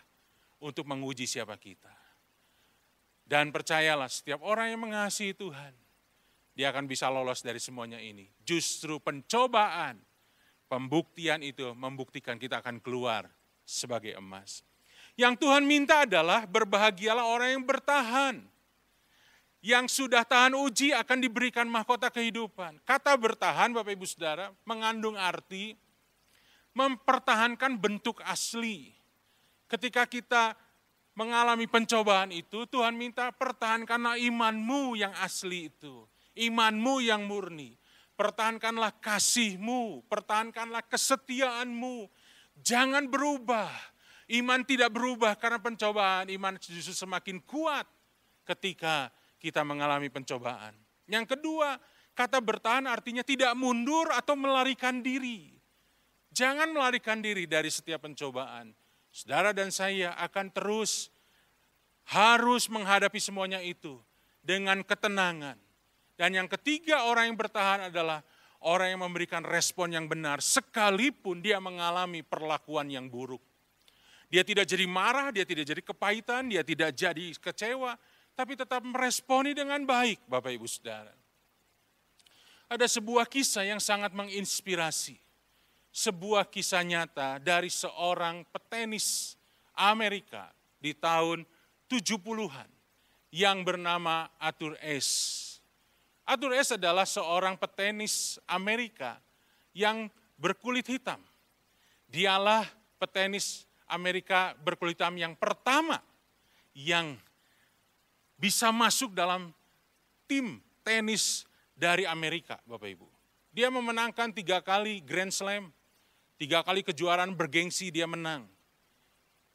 untuk menguji siapa kita. Dan percayalah, setiap orang yang mengasihi Tuhan, dia akan bisa lolos dari semuanya ini. Justru pencobaan, pembuktian itu membuktikan kita akan keluar sebagai emas. Yang Tuhan minta adalah berbahagialah orang yang bertahan. Yang sudah tahan uji akan diberikan mahkota kehidupan. Kata bertahan Bapak Ibu Saudara mengandung arti mempertahankan bentuk asli. Ketika kita mengalami pencobaan itu, Tuhan minta pertahankanlah imanmu yang asli itu. Imanmu yang murni. Pertahankanlah kasihmu, pertahankanlah kesetiaanmu. Jangan berubah. Iman tidak berubah karena pencobaan, iman justru semakin kuat ketika kita mengalami pencobaan. Yang kedua, kata bertahan artinya tidak mundur atau melarikan diri. Jangan melarikan diri dari setiap pencobaan. Saudara dan saya akan terus harus menghadapi semuanya itu dengan ketenangan. Dan yang ketiga, orang yang bertahan adalah orang yang memberikan respon yang benar sekalipun dia mengalami perlakuan yang buruk. Dia tidak jadi marah, dia tidak jadi kepahitan, dia tidak jadi kecewa, tapi tetap meresponi dengan baik, Bapak Ibu Saudara. Ada sebuah kisah yang sangat menginspirasi. Sebuah kisah nyata dari seorang petenis Amerika di tahun 70-an yang bernama Arthur Ashe. Arthur Ashe adalah seorang petenis Amerika yang berkulit hitam. Dialah petenis Amerika berkulit hitam yang pertama yang bisa masuk dalam tim tenis dari Amerika, Bapak Ibu. Dia memenangkan 3 kali Grand Slam, 3 kali kejuaraan bergengsi dia menang.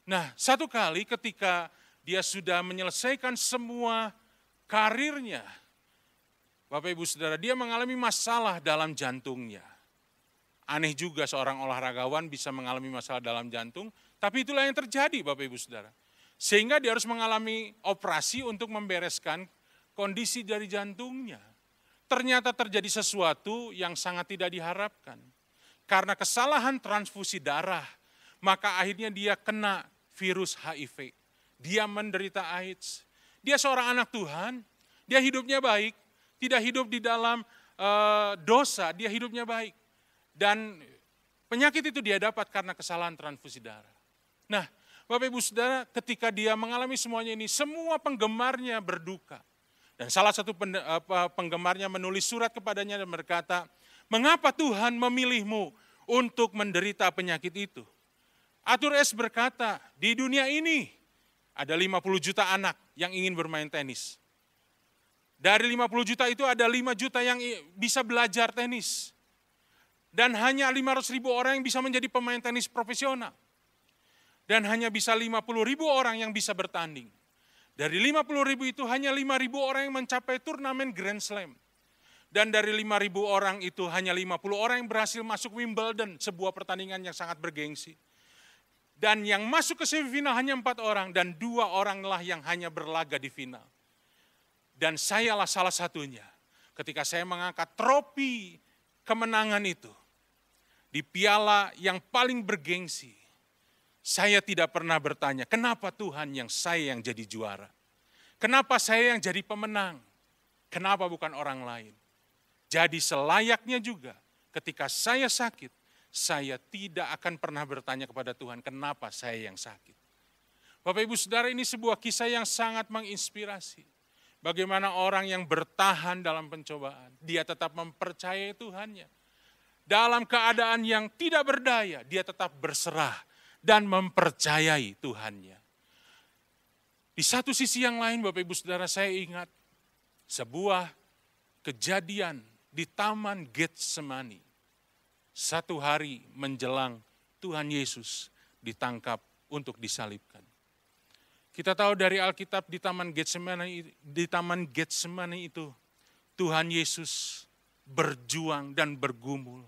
Nah, satu kali ketika dia sudah menyelesaikan semua karirnya, Bapak Ibu Saudara, dia mengalami masalah dalam jantungnya. Aneh juga seorang olahragawan bisa mengalami masalah dalam jantung, tapi itulah yang terjadi Bapak Ibu Saudara. Sehingga dia harus mengalami operasi untuk membereskan kondisi dari jantungnya. Ternyata terjadi sesuatu yang sangat tidak diharapkan. Karena kesalahan transfusi darah, maka akhirnya dia kena virus HIV. Dia menderita AIDS. Dia seorang anak Tuhan, dia hidupnya baik, tidak hidup di dalam dosa, dia hidupnya baik. Dan penyakit itu dia dapat karena kesalahan transfusi darah. Nah, Bapak Ibu Saudara, ketika dia mengalami semuanya ini, semua penggemarnya berduka. Dan salah satu penggemarnya menulis surat kepadanya dan berkata, "Mengapa Tuhan memilihmu untuk menderita penyakit itu?" Arthur Ashe berkata, "Di dunia ini ada 50 juta anak yang ingin bermain tenis. Dari 50 juta itu ada 5 juta yang bisa belajar tenis. Dan hanya 500.000 orang yang bisa menjadi pemain tenis profesional. Dan hanya bisa 50.000 orang yang bisa bertanding. Dari 50.000 itu hanya 5.000 orang yang mencapai turnamen Grand Slam. Dan dari 5.000 orang itu hanya 50 orang yang berhasil masuk Wimbledon, sebuah pertandingan yang sangat bergengsi. Dan yang masuk ke semifinal hanya 4 orang dan 2 oranglah yang hanya berlaga di final. Dan sayalah salah satunya ketika saya mengangkat trofi kemenangan itu di piala yang paling bergengsi. Saya tidak pernah bertanya, kenapa Tuhan yang saya yang jadi juara? Kenapa saya yang jadi pemenang? Kenapa bukan orang lain? Jadi selayaknya juga ketika saya sakit, saya tidak akan pernah bertanya kepada Tuhan, kenapa saya yang sakit? Bapak Ibu Saudara, ini sebuah kisah yang sangat menginspirasi. Bagaimana orang yang bertahan dalam pencobaan, dia tetap mempercayai Tuhannya. Dalam keadaan yang tidak berdaya, dia tetap berserah dan mempercayai Tuhannya. Di satu sisi yang lain, Bapak Ibu Saudara, saya ingat sebuah kejadian di Taman Getsemani. Satu hari menjelang Tuhan Yesus ditangkap untuk disalibkan. Kita tahu dari Alkitab di Taman Getsemani itu, Tuhan Yesus berjuang dan bergumul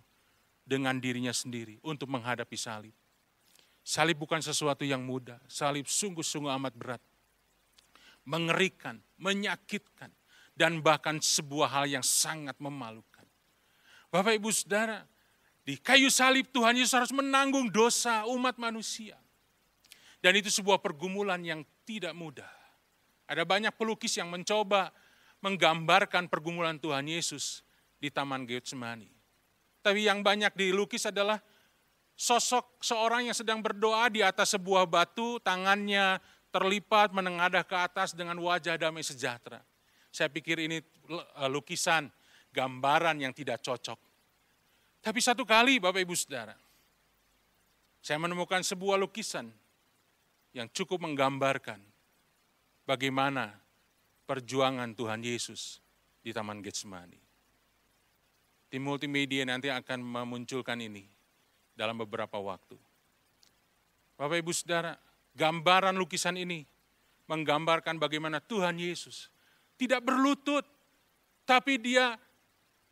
dengan dirinya sendiri untuk menghadapi salib. Salib bukan sesuatu yang mudah, salib sungguh-sungguh amat berat. Mengerikan, menyakitkan, dan bahkan sebuah hal yang sangat memalukan. Bapak Ibu Saudara, di kayu salib Tuhan Yesus harus menanggung dosa umat manusia. Dan itu sebuah pergumulan yang tidak mudah. Ada banyak pelukis yang mencoba menggambarkan pergumulan Tuhan Yesus di Taman Getsemani. Tapi yang banyak dilukis adalah sosok seorang yang sedang berdoa di atas sebuah batu, tangannya terlipat menengadah ke atas dengan wajah damai sejahtera. Saya pikir ini lukisan, gambaran yang tidak cocok. Tapi satu kali Bapak Ibu Saudara, saya menemukan sebuah lukisan yang cukup menggambarkan bagaimana perjuangan Tuhan Yesus di Taman Getsemani. Tim multimedia nanti akan memunculkan ini dalam beberapa waktu. Bapak Ibu Saudara, gambaran lukisan ini menggambarkan bagaimana Tuhan Yesus tidak berlutut, tapi dia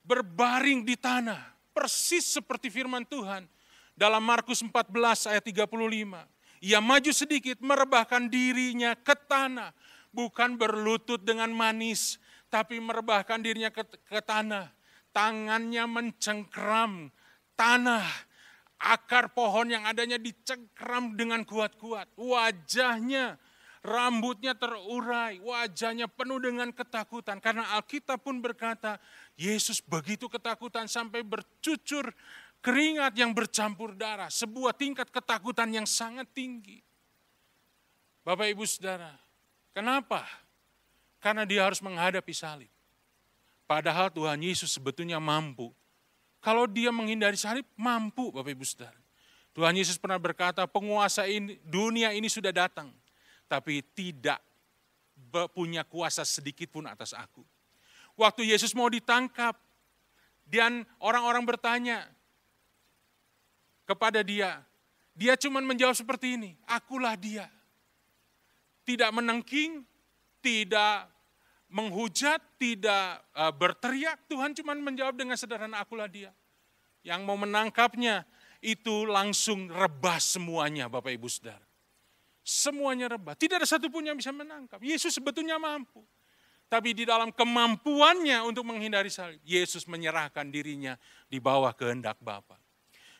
berbaring di tanah, persis seperti firman Tuhan dalam Markus 14 ayat 35. Ia maju sedikit, merebahkan dirinya ke tanah, bukan berlutut dengan manis, tapi merebahkan dirinya ke tanah. Tangannya mencengkram tanah, akar pohon yang adanya dicengkram dengan kuat-kuat. Wajahnya, rambutnya terurai, wajahnya penuh dengan ketakutan. Karena Alkitab pun berkata, Yesus begitu ketakutan sampai bercucur keringat yang bercampur darah. Sebuah tingkat ketakutan yang sangat tinggi. Bapak Ibu Saudara, kenapa? Karena dia harus menghadapi salib. Padahal Tuhan Yesus sebetulnya mampu. Kalau dia menghindari salib, mampu Bapak Ibu Saudara. Tuhan Yesus pernah berkata, penguasa ini, dunia ini sudah datang, tapi tidak punya kuasa sedikit pun atas aku. Waktu Yesus mau ditangkap, dan orang-orang bertanya kepada dia cuma menjawab seperti ini, akulah dia. Tidak menengking, tidak menghujat, tidak berteriak, Tuhan cuma menjawab dengan sederhana, akulah dia. Yang mau menangkapnya itu langsung rebah semuanya Bapak Ibu Saudara. Semuanya rebah, tidak ada satupun yang bisa menangkap. Yesus sebetulnya mampu. Tapi di dalam kemampuannya untuk menghindari salib, Yesus menyerahkan dirinya di bawah kehendak Bapa.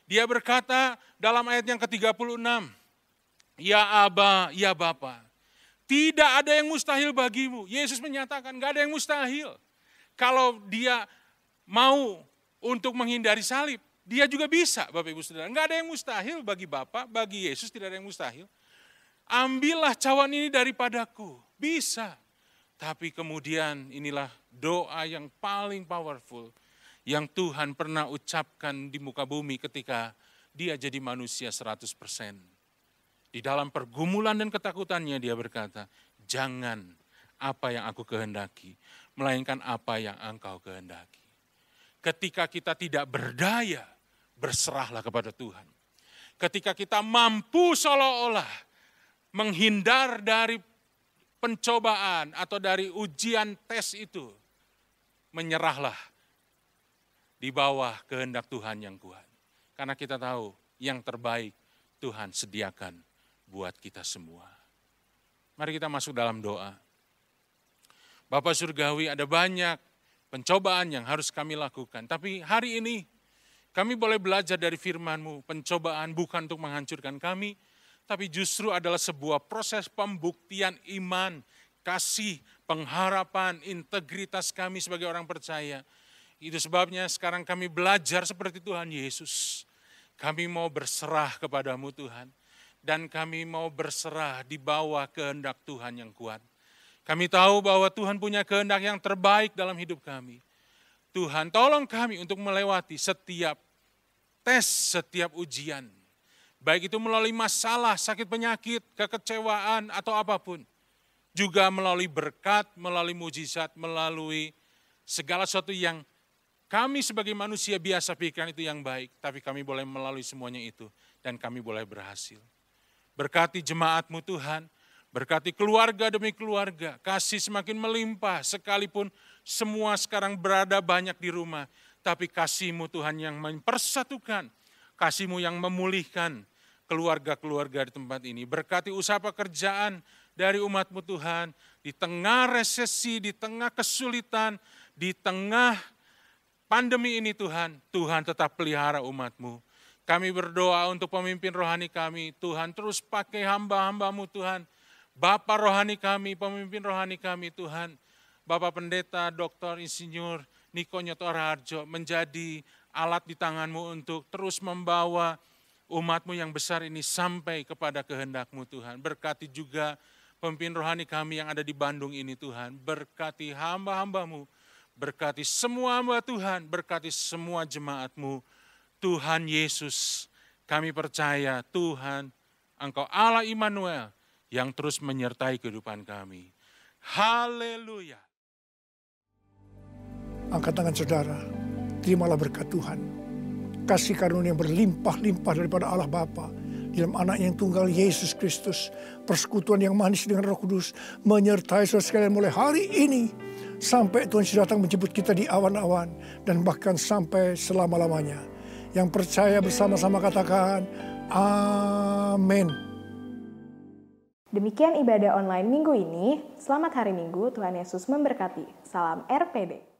Dia berkata dalam ayat yang ke-36, ya Aba, ya Bapa. Tidak ada yang mustahil bagimu. Yesus menyatakan gak ada yang mustahil. Kalau dia mau untuk menghindari salib, dia juga bisa Bapak Ibu Saudara. Gak ada yang mustahil bagi Bapa, bagi Yesus tidak ada yang mustahil. Ambillah cawan ini daripadaku. Bisa. Tapi kemudian inilah doa yang paling powerful yang Tuhan pernah ucapkan di muka bumi ketika dia jadi manusia 100%. Di dalam pergumulan dan ketakutannya dia berkata, jangan apa yang aku kehendaki, melainkan apa yang engkau kehendaki. Ketika kita tidak berdaya, berserahlah kepada Tuhan. Ketika kita mampu seolah-olah menghindar dari pencobaan atau dari ujian tes itu, menyerahlah di bawah kehendak Tuhan yang kuat. Karena kita tahu yang terbaik Tuhan sediakan buat kita semua. Mari kita masuk dalam doa. Bapa Surgawi, ada banyak pencobaan yang harus kami lakukan. Tapi hari ini kami boleh belajar dari firman-Mu. Pencobaan bukan untuk menghancurkan kami, tapi justru adalah sebuah proses pembuktian iman, kasih, pengharapan, integritas kami sebagai orang percaya. Itu sebabnya sekarang kami belajar seperti Tuhan Yesus. Kami mau berserah kepadamu Tuhan. Dan kami mau berserah di bawah kehendak Tuhan yang kuat. Kami tahu bahwa Tuhan punya kehendak yang terbaik dalam hidup kami. Tuhan tolong kami untuk melewati setiap tes, setiap ujian. Baik itu melalui masalah, sakit penyakit, kekecewaan atau apapun. Juga melalui berkat, melalui mujizat, melalui segala sesuatu yang kami sebagai manusia biasa pikirkan itu yang baik. Tapi kami boleh melalui semuanya itu dan kami boleh berhasil. Berkati jemaat-Mu Tuhan, Berkati keluarga demi keluarga, kasih semakin melimpah sekalipun semua sekarang berada banyak di rumah. Tapi kasih-Mu Tuhan yang mempersatukan, kasih-Mu yang memulihkan keluarga-keluarga di tempat ini. Berkati usaha pekerjaan dari umat-Mu Tuhan, di tengah resesi, di tengah kesulitan, di tengah pandemi ini Tuhan, Tuhan tetap pelihara umat-Mu. Kami berdoa untuk pemimpin rohani kami, Tuhan terus pakai hamba-hamba-Mu Tuhan. Bapak rohani kami, pemimpin rohani kami Tuhan. Bapak Pendeta, Dr. Insinyur Niko Nyoto Raharjo menjadi alat di tangan-Mu untuk terus membawa umat-Mu yang besar ini sampai kepada kehendak-Mu Tuhan. Berkati juga pemimpin rohani kami yang ada di Bandung ini Tuhan. Berkati hamba-hamba-Mu, berkati semua hamba Tuhan, berkati semua jemaat-Mu. Tuhan Yesus, kami percaya Tuhan, Engkau Allah Immanuel yang terus menyertai kehidupan kami. Haleluya. Angkat tangan saudara, terimalah berkat Tuhan. Kasih karunia yang berlimpah-limpah daripada Allah Bapa dalam anak yang tunggal Yesus Kristus. Persekutuan yang manis dengan Roh Kudus menyertai saudara sekalian mulai hari ini. Sampai Tuhan sudah datang menjemput kita di awan-awan dan bahkan sampai selama-lamanya. Yang percaya bersama-sama katakan, amin. Demikian ibadah online minggu ini. Selamat hari Minggu, Tuhan Yesus memberkati. Salam RPD.